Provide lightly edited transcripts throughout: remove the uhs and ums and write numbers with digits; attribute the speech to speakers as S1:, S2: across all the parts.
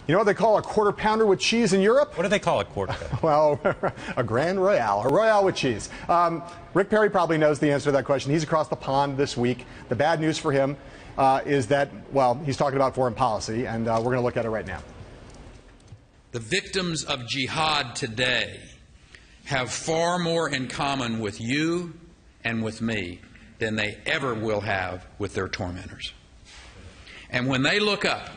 S1: You know what they call a quarter pounder with cheese in Europe?
S2: What do they call a quarter pounder?
S1: Well, a Grand Royale, a Royale with cheese. Rick Perry probably knows the answer to that question. He's across the pond this week. The bad news for him is that, well, he's talking about foreign policy, and we're going to look at it right now.
S3: The victims of jihad today have far more in common with you and with me than they ever will have with their tormentors. And when they look up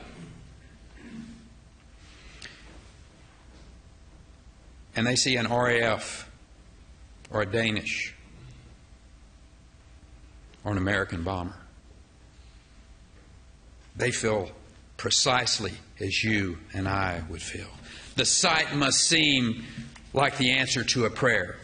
S3: and they see an RAF or a Danish or an American bomber, they feel precisely as you and I would feel. The sight must seem like the answer to a prayer.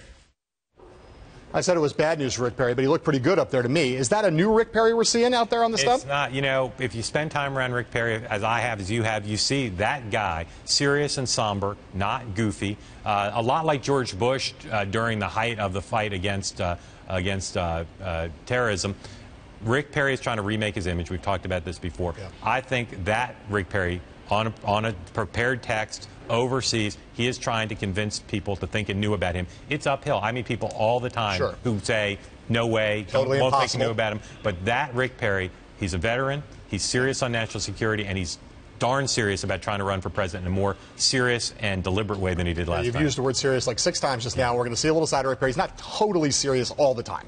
S1: I said it was bad news for Rick Perry, but he looked pretty good up there to me. Is that a new Rick Perry we're seeing out there on the stump?
S2: It's not. You know, if you spend time around Rick Perry, as I have, as you have, you see that guy, serious and somber, not goofy, a lot like George Bush during the height of the fight against terrorism. Rick Perry is trying to remake his image. We've talked about this before. Yeah. I think that Rick Perry, on a prepared text overseas, he is trying to convince people to think anew about him. It's uphill. I meet people all the time who say, no way,
S1: totally
S2: won't think
S1: impossible.
S2: anew about him. But that Rick Perry, he's a veteran, he's serious on national security, and he's darn serious about trying to run for president in a more serious and deliberate way than he did last time.
S1: You've used the word serious like 6 times just now. We're going to see a little side of Rick Perry. He's not totally serious all the time.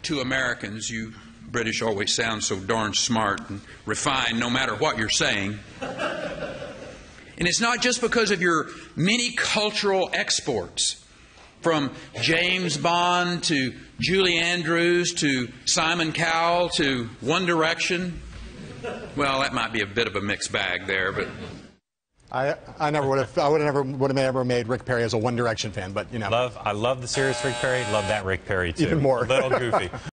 S3: To Americans, you British always sound so darn smart and refined no matter what you're saying. And it's not just because of your many cultural exports, from James Bond to Julie Andrews to Simon Cowell to One Direction. Well, that might be a bit of a mixed bag there, but
S1: I never would have ever made Rick Perry as a One Direction fan, but you know.
S2: I love the serious Rick Perry. Love that Rick Perry too.
S1: Even more.
S2: A little goofy.